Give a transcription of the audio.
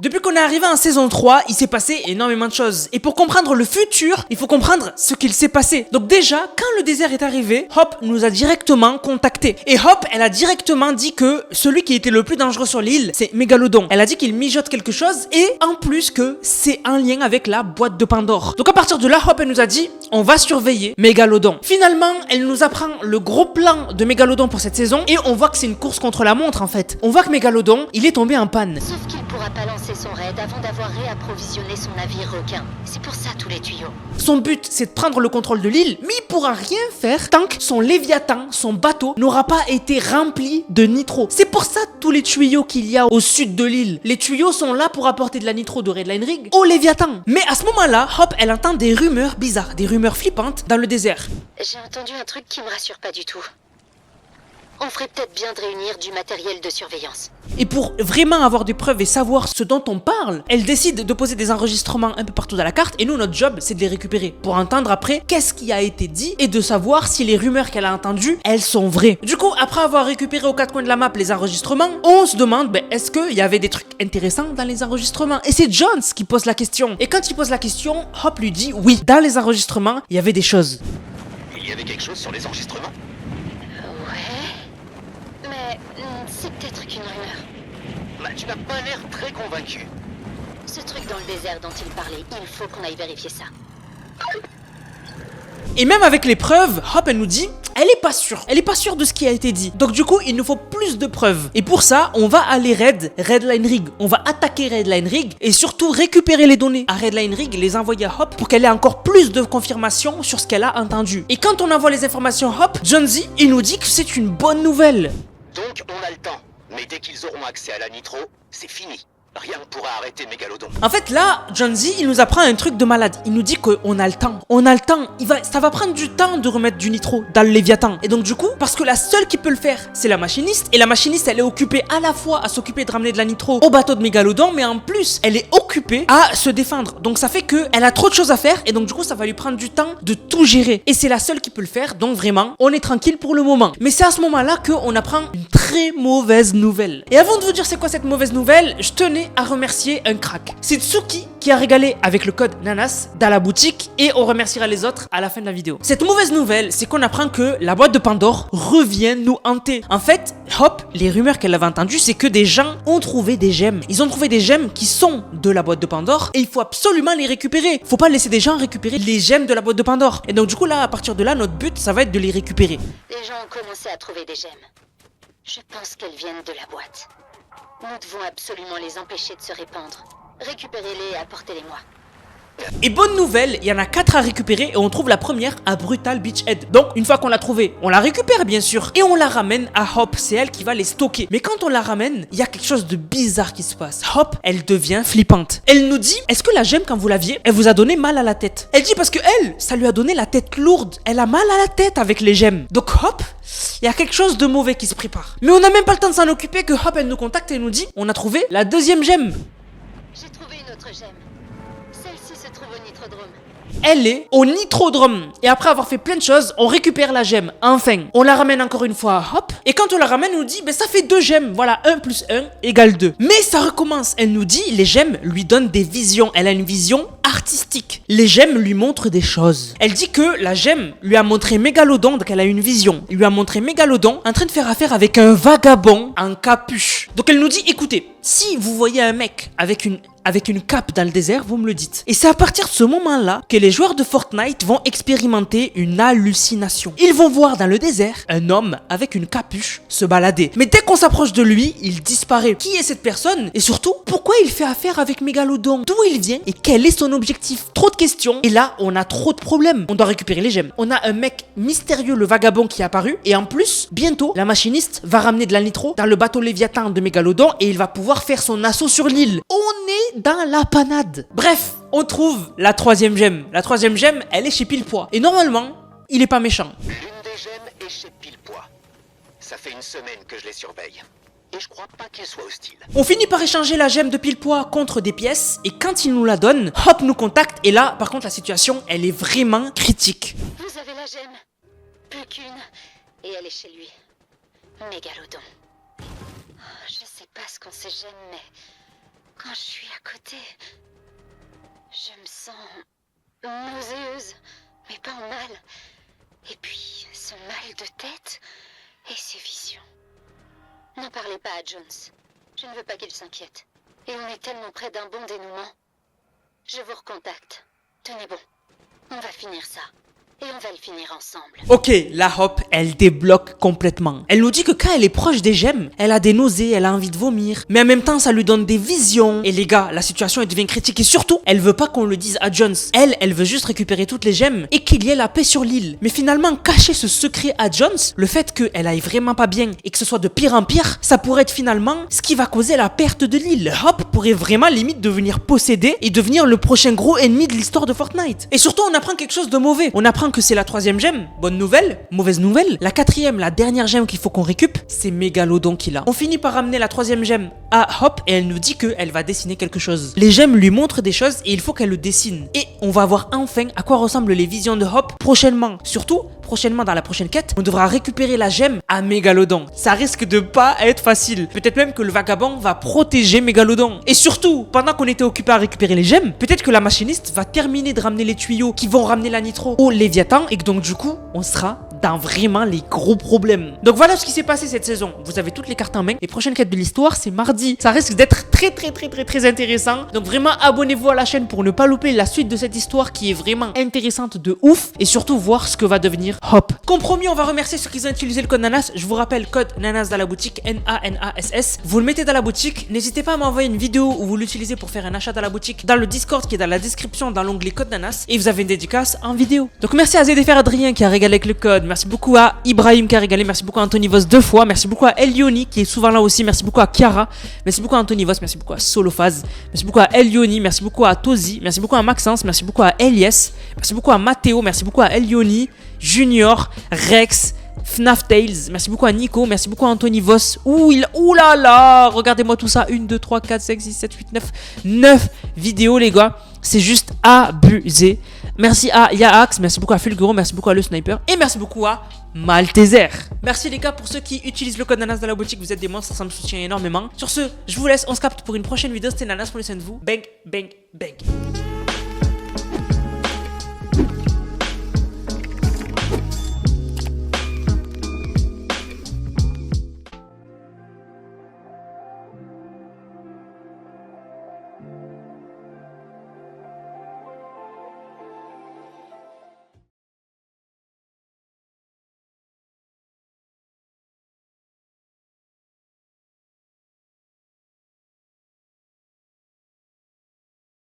Depuis qu'on est arrivé en saison 3, il s'est passé énormément de choses. Et pour comprendre le futur, il faut comprendre ce qu'il s'est passé. Donc déjà, quand le désert est arrivé, Hop nous a directement contactés. Et Hop, elle a directement dit que celui qui était le plus dangereux sur l'île, c'est Mégalodon. Elle a dit qu'il mijote quelque chose et en plus que c'est un lien avec la boîte de Pandore. Donc à partir de là, Hop, elle nous a dit, on va surveiller Mégalodon. Finalement, elle nous apprend le gros plan de Mégalodon pour cette saison et on voit que c'est une course contre la montre en fait. On voit que Mégalodon, il est tombé en panne. Sauf qu'il pourra pas lancer son raid avant d'avoir réapprovisionné son navire requin. C'est pour ça tous les tuyaux. Son but, c'est de prendre le contrôle de l'île, mais il pourra rien faire tant que son Léviathan, son bateau, n'aura pas été rempli de nitro. C'est pour ça tous les tuyaux qu'il y a au sud de l'île. Les tuyaux sont là pour apporter de la nitro de Redline Rig au Léviathan. Mais à ce moment-là, Hop, elle entend des rumeurs bizarres, des rumeurs flippantes dans le désert. J'ai entendu un truc qui me rassure pas du tout. On ferait peut-être bien de réunir du matériel de surveillance. Et pour vraiment avoir des preuves et savoir ce dont on parle, elle décide de poser des enregistrements un peu partout dans la carte et nous, notre job, c'est de les récupérer pour entendre après qu'est-ce qui a été dit et de savoir si les rumeurs qu'elle a entendues, elles sont vraies. Du coup, après avoir récupéré aux quatre coins de la map les enregistrements, on se demande, est-ce qu'il y avait des trucs intéressants dans les enregistrements? Et c'est Jones qui pose la question. Et quand il pose la question, Hop lui dit oui, dans les enregistrements, il y avait des choses. Il y avait quelque chose sur les enregistrements? Ouais. Mais c'est peut-être qu'une rumeur. Bah, tu n'as pas l'air très convaincu. Ce truc dans le désert dont il parlait, il faut qu'on aille vérifier ça. Et même avec les preuves, Hop, elle nous dit, elle est pas sûre. Elle est pas sûre de ce qui a été dit. Donc du coup, il nous faut plus de preuves. Et pour ça, on va aller Redline Rig. On va attaquer Redline Rig et surtout récupérer les données à Redline Rig et les envoyer à Hop pour qu'elle ait encore plus de confirmation sur ce qu'elle a entendu. Et quand on envoie les informations à Hop, Jonesy, il nous dit que c'est une bonne nouvelle. Donc, on a le temps. Mais dès qu'ils auront accès à la nitro, c'est fini. Rien ne pourra arrêter Mégalodon. En fait, là, Jonesy, il nous apprend un truc de malade. Il nous dit qu'on a le temps. On a le temps. Ça va prendre du temps de remettre du nitro dans le Léviathan. Et donc, du coup, parce que la seule qui peut le faire, c'est la machiniste. Et la machiniste, elle est occupée à la fois à s'occuper de ramener de la nitro au bateau de Mégalodon, mais en plus, elle est occupée à se défendre. Donc, ça fait qu'elle a trop de choses à faire. Et donc, du coup, ça va lui prendre du temps de tout gérer. Et c'est la seule qui peut le faire. Donc, vraiment, on est tranquille pour le moment. Mais c'est à ce moment-là qu'on apprend une très mauvaise nouvelle. Et avant de vous dire c'est quoi cette mauvaise nouvelle, je tenais à remercier un crack. C'est Tsuki qui a régalé avec le code Nanas dans la boutique et on remerciera les autres à la fin de la vidéo. Cette mauvaise nouvelle, c'est qu'on apprend que la boîte de Pandore revient nous hanter. En fait, Hop, les rumeurs qu'elle avait entendues, c'est que des gens ont trouvé des gemmes. Ils ont trouvé des gemmes qui sont de la boîte de Pandore et il faut absolument les récupérer. Faut pas laisser des gens récupérer les gemmes de la boîte de Pandore. Et donc du coup là, à partir de là, notre but, ça va être de les récupérer. Les gens ont commencé à trouver des gemmes. Je pense qu'elles viennent de la boîte. Nous devons absolument les empêcher de se répandre. Récupérez-les et apportez-les-moi. Et bonne nouvelle, il y en a 4 à récupérer et on trouve la première à Brutal Beachhead. Donc une fois qu'on l'a trouvée, on la récupère bien sûr et on la ramène à Hop, c'est elle qui va les stocker. Mais quand on la ramène, il y a quelque chose de bizarre qui se passe. Hop, elle devient flippante. Elle nous dit, est-ce que la gemme quand vous l'aviez, elle vous a donné mal à la tête? Elle dit parce que elle, ça lui a donné la tête lourde. Elle a mal à la tête avec les gemmes. Donc Hop, il y a quelque chose de mauvais qui se prépare. Mais on n'a même pas le temps de s'en occuper que Hop, elle nous contacte et nous dit, on a trouvé la deuxième gemme. J'ai trouvé une autre gemme. Celle-ci se trouve au Nitrodrome. Elle est au Nitrodrome. Et après avoir fait plein de choses, on récupère la gemme. Enfin, on la ramène encore une fois à Hop. Et quand on la ramène, on nous dit, ça fait 2 gemmes. Voilà, 1 plus 1 égale 2. Mais ça recommence. Elle nous dit, les gemmes lui donnent des visions. Elle a une vision artistique. Les gemmes lui montrent des choses. Elle dit que la gemme lui a montré Mégalodon, donc elle a une vision. Il lui a montré Mégalodon en train de faire affaire avec un vagabond en capuche. Donc elle nous dit, écoutez, si vous voyez un mec avec une cape dans le désert, vous me le dites. Et c'est à partir de ce moment-là que les joueurs de Fortnite vont expérimenter une hallucination. Ils vont voir dans le désert un homme avec une capuche se balader. Mais dès qu'on s'approche de lui, il disparaît. Qui est cette personne? Et surtout, pourquoi il fait affaire avec Mégalodon? D'où il vient et quel est son objectif? Trop de questions. Et là, on a trop de problèmes. On doit récupérer les gemmes. On a un mec mystérieux, le vagabond, qui est apparu. Et en plus, bientôt, la machiniste va ramener de la nitro dans le bateau Léviathan de Mégalodon et il va pouvoir faire son assaut sur l'île. On est dans la panade. Bref, on trouve la 3e gemme. La 3e gemme, elle est chez Pilepois. Et normalement, il est pas méchant. L'une des gemmes est chez Pilepois. Ça fait une semaine que je les surveille. Et je crois pas qu'il soit hostile. On finit par échanger la gemme de Pilepois contre des pièces. Et quand il nous la donne, Hop nous contacte. Et là, par contre, la situation, elle est vraiment critique. Vous avez la gemme. Plus qu'une. Et elle est chez lui. Mégalodon. Je sais pas ce qu'on se gemme, mais Quand je suis à côté, je me sens nauséeuse, mais pas en mal. Et puis, ce mal de tête et ces visions. N'en parlez pas à Jones. Je ne veux pas qu'il s'inquiète. Et on est tellement près d'un bon dénouement. Je vous recontacte. Tenez bon. On va finir ça. Et on va le finir ensemble. Ok, la Hop, elle débloque complètement. Elle nous dit que quand elle est proche des gemmes, elle a des nausées, elle a envie de vomir. Mais en même temps, ça lui donne des visions. Et les gars, la situation elle devient critique. Et surtout, elle veut pas qu'on le dise à Jones. Elle veut juste récupérer toutes les gemmes et qu'il y ait la paix sur l'île. Mais finalement, cacher ce secret à Jones, le fait qu'elle aille vraiment pas bien et que ce soit de pire en pire, ça pourrait être finalement ce qui va causer la perte de l'île. Hop pourrait vraiment limite devenir possédé et devenir le prochain gros ennemi de l'histoire de Fortnite. Et surtout, on apprend quelque chose de mauvais. On apprend que c'est la 3e gemme. Bonne nouvelle, mauvaise nouvelle. La 4e, la dernière gemme qu'il faut qu'on récup, c'est Mégalodon qu'il a. On finit par ramener la 3e gemme à Hop et elle nous dit qu'elle va dessiner quelque chose. Les gemmes lui montrent des choses et il faut qu'elle le dessine. Et on va voir enfin à quoi ressemblent les visions de Hop prochainement. Surtout, prochainement dans la prochaine quête, on devra récupérer la gemme à Mégalodon. Ça risque de pas être facile. Peut-être même que le vagabond va protéger Mégalodon. Et surtout, pendant qu'on était occupé à récupérer les gemmes, peut-être que la machiniste va terminer de ramener les tuyaux qui vont ramener la nitro au Léviathan et que donc du coup, on sera dans vraiment les gros problèmes. Donc voilà ce qui s'est passé cette saison. Vous avez toutes les cartes en main. Les prochaines quêtes de l'histoire, c'est mardi. Ça risque d'être très intéressant. Donc vraiment, abonnez-vous à la chaîne pour ne pas louper la suite de cette histoire qui est vraiment intéressante de ouf et surtout voir ce que va devenir Hop. Comme promis, on va remercier ceux qui ont utilisé le code Nanas. Je vous rappelle, code Nanas dans la boutique, N-A-N-A-S-S. Vous le mettez dans la boutique. N'hésitez pas à m'envoyer une vidéo où vous l'utilisez pour faire un achat dans la boutique, dans le Discord qui est dans la description, dans l'onglet code Nanas. Et vous avez une dédicace en vidéo. Donc merci à ZDFR Adrien qui a régalé avec le code. Merci beaucoup à Ibrahim qui a régalé. Merci beaucoup à Anthony Vos 2 fois. Merci beaucoup à Elioni qui est souvent là aussi. Merci beaucoup à Chiara. Merci beaucoup à Anthony Vos. Merci beaucoup à Solophase. Merci beaucoup à Elioni. Merci beaucoup à Tozi. Merci beaucoup à Maxence. Merci beaucoup à Elias. Merci beaucoup à Matteo. Merci beaucoup à Elioni, Junior, Rex, FNAF Tales. Merci beaucoup à Nico. Merci beaucoup à Anthony Vos. Ouh là là. Regardez-moi tout ça. 1, 2, 3, 4, 5, 6, 7, 8, 9. 9 vidéos les gars. C'est juste abusé. Merci à Yaax, merci beaucoup à Fulguro, merci beaucoup à Le Sniper et merci beaucoup à Malteser. Merci les gars pour ceux qui utilisent le code Nanas dans la boutique, vous êtes des monstres, ça me soutient énormément. Sur ce, je vous laisse, on se capte pour une prochaine vidéo, c'était Nanas, prenez soin de vous. Bang, bang, bang.